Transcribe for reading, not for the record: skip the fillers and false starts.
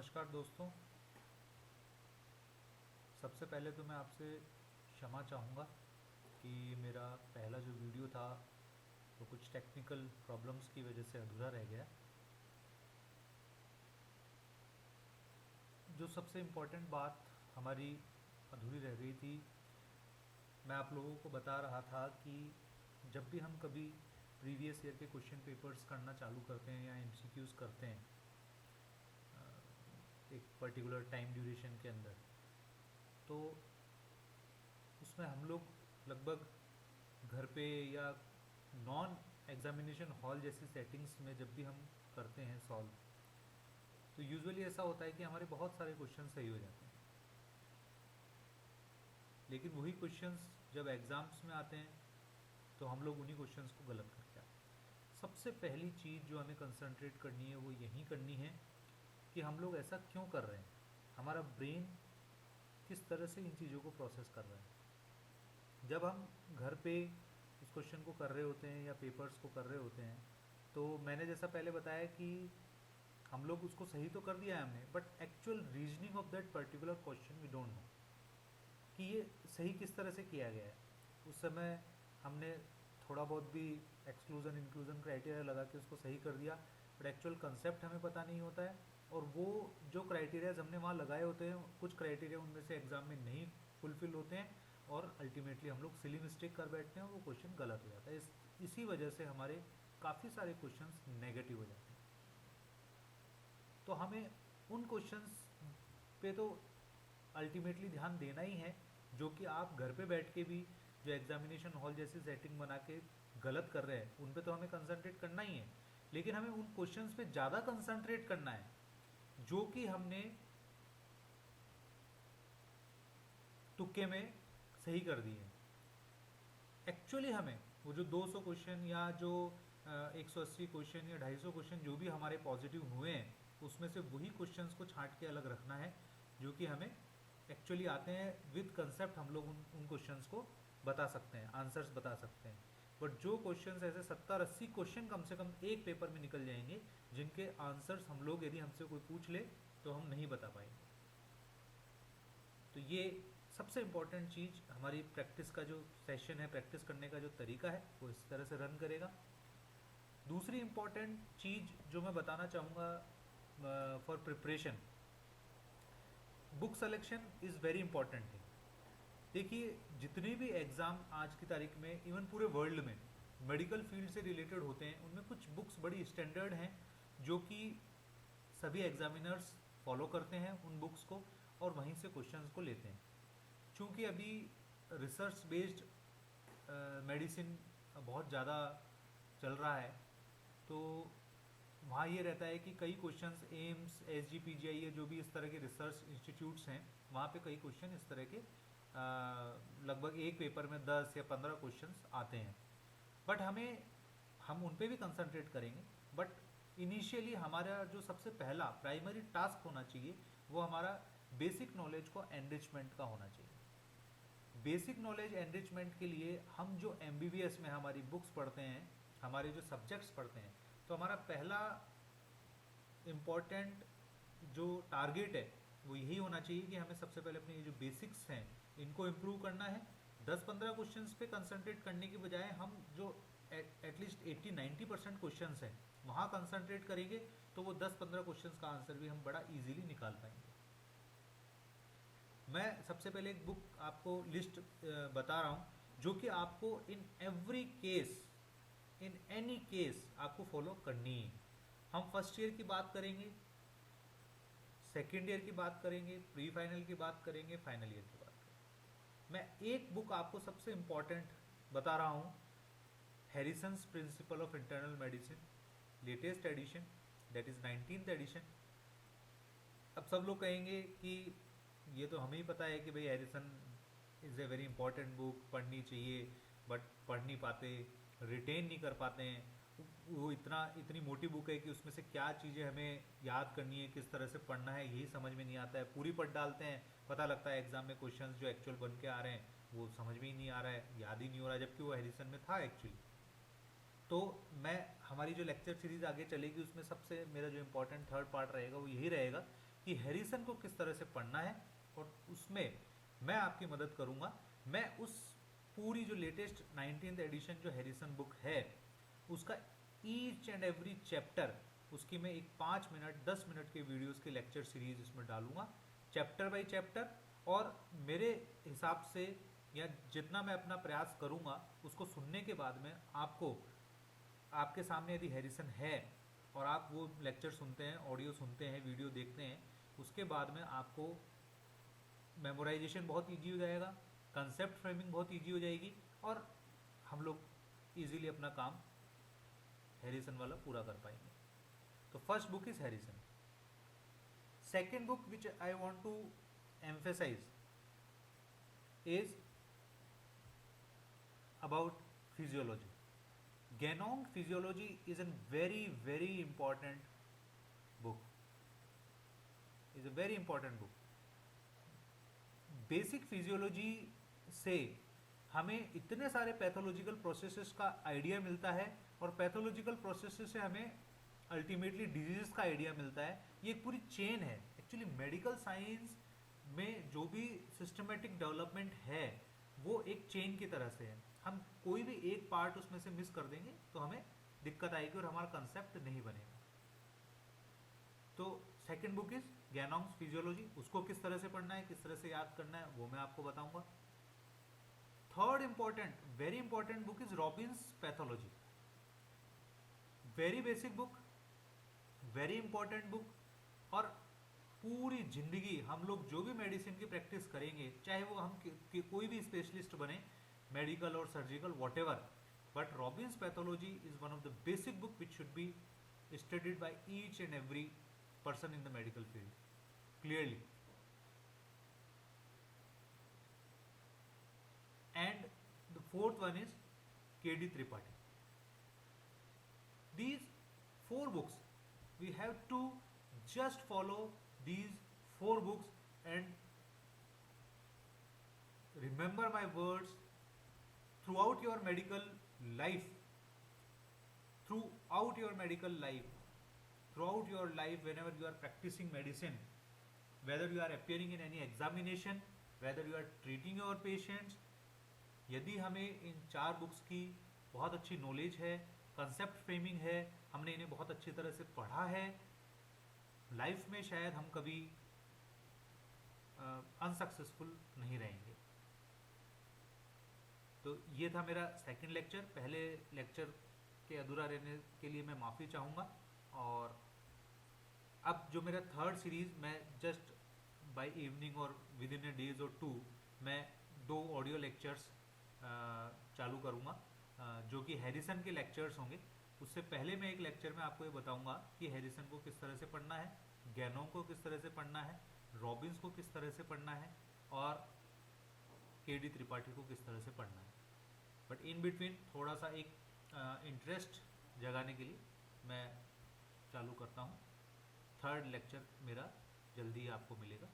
नमस्कार दोस्तों। सबसे पहले तो मैं आपसे क्षमा चाहूँगा कि मेरा पहला जो वीडियो था वो कुछ टेक्निकल प्रॉब्लम्स की वजह से अधूरा रह गया। जो सबसे इम्पोर्टेंट बात हमारी अधूरी रह गई थी, मैं आप लोगों को बता रहा था कि जब भी हम कभी प्रीवियस ईयर के क्वेश्चन पेपर्स करना चालू करते हैं या एमसीक्यूज़ करते हैं एक पर्टिकुलर टाइम ड्यूरेशन के अंदर, तो उसमें हम लोग लगभग घर पे या नॉन एग्जामिनेशन हॉल जैसी सेटिंग्स में जब भी हम करते हैं सॉल्व, तो यूजुअली ऐसा होता है कि हमारे बहुत सारे क्वेश्चन सही हो जाते हैं। लेकिन वही क्वेश्चंस जब एग्ज़ाम्स में आते हैं तो हम लोग उन्हीं क्वेश्चंस को गलत करके आते हैं। सबसे पहली चीज़ जो हमें कंसंट्रेट करनी है वो यही करनी है कि हम लोग ऐसा क्यों कर रहे हैं, हमारा ब्रेन किस तरह से इन चीज़ों को प्रोसेस कर रहा है। जब हम घर पे उस क्वेश्चन को कर रहे होते हैं या पेपर्स को कर रहे होते हैं, तो मैंने जैसा पहले बताया कि हम लोग उसको सही तो कर दिया है हमने, but actual reasoning of that particular question we don't know कि ये सही किस तरह से किया गया है। उस समय हमने थोड़ा बहुत भी एक्सक्लूज़न इंक्लूज़न क्राइटेरिया लगा के उसको सही कर दिया, बट एक्चुअल कंसेप्ट हमें पता नहीं होता है। और वो जो क्राइटेरियाज हमने वहाँ लगाए होते हैं, कुछ क्राइटेरिया उनमें से एग्ज़ाम में नहीं फुलफिल होते हैं और अल्टीमेटली हम लोग सिली मिस्टेक कर बैठते हैं और वो क्वेश्चन गलत हो जाता है। इसी वजह से हमारे काफ़ी सारे क्वेश्चंस नेगेटिव हो जाते हैं। तो हमें उन क्वेश्चंस पे तो अल्टीमेटली ध्यान देना ही है जो कि आप घर पे बैठ के भी जो एग्जामिनेशन हॉल जैसी सेटिंग बना के गलत कर रहे हैं उन पे तो हमें कंसंट्रेट करना ही है। लेकिन हमें उन क्वेश्चंस पे ज़्यादा कंसंट्रेट करना है जो कि हमने तुक्के में सही कर दिए हैं। एक्चुअली हमें वो जो 200 क्वेश्चन या जो 180 क्वेश्चन या 250 क्वेश्चन जो भी हमारे पॉजिटिव हुए हैं, उसमें से वही क्वेश्चंस को छांट के अलग रखना है जो कि हमें एक्चुअली आते हैं। विद कंसेप्ट हम लोग उन क्वेश्चंस को बता सकते हैं, आंसर्स बता सकते हैं। बट जो क्वेश्चंस ऐसे 70-80 क्वेश्चन कम से कम एक पेपर में निकल जाएंगे जिनके आंसर्स हम लोग यदि हमसे कोई पूछ ले तो हम नहीं बता पाएंगे। तो ये सबसे इम्पॉर्टेंट चीज़, हमारी प्रैक्टिस का जो सेशन है, प्रैक्टिस करने का जो तरीका है वो इस तरह से रन करेगा। दूसरी इम्पॉर्टेंट चीज़ जो मैं बताना चाहूँगा for preparation, book selection is very important thing. देखिए, जितने भी एग्ज़ाम आज की तारीख में इवन पूरे वर्ल्ड में मेडिकल फील्ड से रिलेटेड होते हैं, उनमें कुछ बुक्स बड़ी स्टैंडर्ड हैं जो कि सभी एग्जामिनर्स फॉलो करते हैं उन बुक्स को और वहीं से क्वेश्चंस को लेते हैं। चूँकि अभी रिसर्च बेस्ड मेडिसिन बहुत ज़्यादा चल रहा है, तो वहाँ ये रहता है कि कई क्वेश्चंस एम्स, SGPGI, ये जो भी इस तरह के रिसर्च इंस्टीट्यूट्स हैं, वहाँ पे कई क्वेश्चन इस तरह के लगभग एक पेपर में 10 या 15 क्वेश्चंस आते हैं। बट हम उन पे भी कंसंट्रेट करेंगे, बट इनिशियली हमारा जो सबसे पहला प्राइमरी टास्क होना चाहिए वो हमारा बेसिक नॉलेज को एनरिचमेंट का होना चाहिए। बेसिक नॉलेज एनरिचमेंट के लिए हम जो MBBS में हमारी बुक्स पढ़ते हैं, हमारे जो सब्जेक्ट्स पढ़ते हैं, तो हमारा पहला इम्पॉर्टेंट जो टारगेट है वो यही होना चाहिए कि हमें सबसे पहले अपने ये जो बेसिक्स हैं इनको इम्प्रूव करना है। 10-15 क्वेश्चंस पे कंसंट्रेट करने की बजाय हम जो एटलीस्ट 80-90% क्वेश्चंस हैं वहाँ कंसंट्रेट करेंगे तो वो 10-15 क्वेश्चंस का आंसर भी हम बड़ा इजीली निकाल पाएंगे। मैं सबसे पहले एक बुक आपको लिस्ट बता रहा हूँ जो कि आपको in every case, in any case आपको फॉलो करनी है। हम फर्स्ट ईयर की बात करेंगे, सेकेंड ईयर की बात करेंगे, प्री फाइनल की बात करेंगे, फाइनल ईयर की बात करेंगे। मैं एक बुक आपको सबसे इम्पॉर्टेंट बता रहा हूँ, Harrison's principle of internal medicine, latest edition, that is 19th edition. अब सब लोग कहेंगे कि ये तो हमें ही पता है कि भाई Harrison is a very important book, पढ़नी चाहिए, बट पढ़ नहीं पाते, रिटेन नहीं कर पाते हैं। वो इतनी मोटी बुक है कि उसमें से क्या चीज़ें हमें याद करनी है, किस तरह से पढ़ना है, यही समझ में नहीं आता है। पूरी पढ़ डालते हैं, पता लगता है एग्जाम में क्वेश्चंस जो एक्चुअल बन के आ रहे हैं वो समझ में ही नहीं आ रहा है, याद ही नहीं हो रहा है, जबकि वो हैरिसन में था एक्चुअली। तो हमारी जो लेक्चर सीरीज आगे चलेगी उसमें सबसे मेरा जो इम्पोर्टेंट थर्ड पार्ट रहेगा वो यही रहेगा कि कि हैरिसन को किस तरह से पढ़ना है, और उसमें मैं आपकी मदद करूँगा। मैं उस पूरी जो लेटेस्ट 19th एडिशन जो हैरिसन बुक है उसका ईच एंड एवरी चैप्टर, उसकी मैं एक 5 मिनट 10 मिनट के वीडियोस की लेक्चर सीरीज इसमें डालूंगा, चैप्टर बाय चैप्टर। और मेरे हिसाब से या जितना मैं अपना प्रयास करूंगा उसको सुनने के बाद में आपको, आपके सामने यदि हैरिसन है और आप वो लेक्चर सुनते हैं, ऑडियो सुनते हैं, वीडियो देखते हैं, उसके बाद में आपको मेमोराइजेशन बहुत ईजी हो जाएगा, कंसेप्ट फ्रेमिंग बहुत ईजी हो जाएगी, और हम लोग ईजीली अपना काम हैरिसन वाला पूरा कर पाएंगे। तो first book is Harrison. Second book which I want to emphasize is about physiology. Genome physiology is a very important book. Is a very important book. Basic physiology से हमें इतने सारे पैथोलॉजिकल प्रोसेसेस का आइडिया मिलता है, और pathological processes से हमें अल्टीमेटली डिजीज का आइडिया मिलता है। ये एक पूरी चेन है। एक्चुअली मेडिकल साइंस में जो भी सिस्टमेटिक डेवलपमेंट है वो एक चेन की तरह से है। हम कोई भी एक पार्ट उसमें से मिस कर देंगे तो हमें दिक्कत आएगी और हमारा कंसेप्ट नहीं बनेगा। तो सेकंड बुक इज गैनोम्स फिजियोलॉजी, उसको किस तरह से पढ़ना है, किस तरह से याद करना है, वो मैं आपको बताऊंगा। Third important, very important book is Robins pathology. Very basic book, very important book, और पूरी जिंदगी हम लोग जो भी मेडिसिन की प्रैक्टिस करेंगे, चाहे वो हम कोई भी स्पेशलिस्ट बने, मेडिकल और surgical whatever, but Robins pathology is one of the basic book which should be studied by each and every person in the medical field clearly. And the fourth one is KD Tripathi. These 4 books, we have to just follow these 4 books and remember my words throughout your medical life. Throughout your medical life, throughout your life, whenever you are practicing medicine, whether you are appearing in any examination, whether you are treating your patients, यदि हमें इन 4 books की बहुत अच्छी knowledge है, concept framing है, हमने इन्हें बहुत अच्छी तरह से पढ़ा है, लाइफ में शायद हम कभी अनसक्सेसफुल नहीं रहेंगे। तो ये था मेरा सेकंड लेक्चर। पहले लेक्चर के अधूरा रहने के लिए मैं माफ़ी चाहूँगा, और अब जो मेरा थर्ड सीरीज़, मैं जस्ट बाय इवनिंग और विद इन ए डेज और 2 मैं 2 ऑडियो लेक्चर्स चालू करूँगा, जो कि हैरिसन के लेक्चर्स होंगे। उससे पहले मैं एक लेक्चर में आपको ये बताऊँगा कि हैरिसन को किस तरह से पढ़ना है, गैनोम को किस तरह से पढ़ना है, रॉबिन्स को किस तरह से पढ़ना है, और केडी त्रिपाठी को किस तरह से पढ़ना है। बट इन बिटवीन थोड़ा सा एक इंटरेस्ट जगाने के लिए मैं चालू करता हूँ। थर्ड लेक्चर मेरा जल्दी आपको मिलेगा।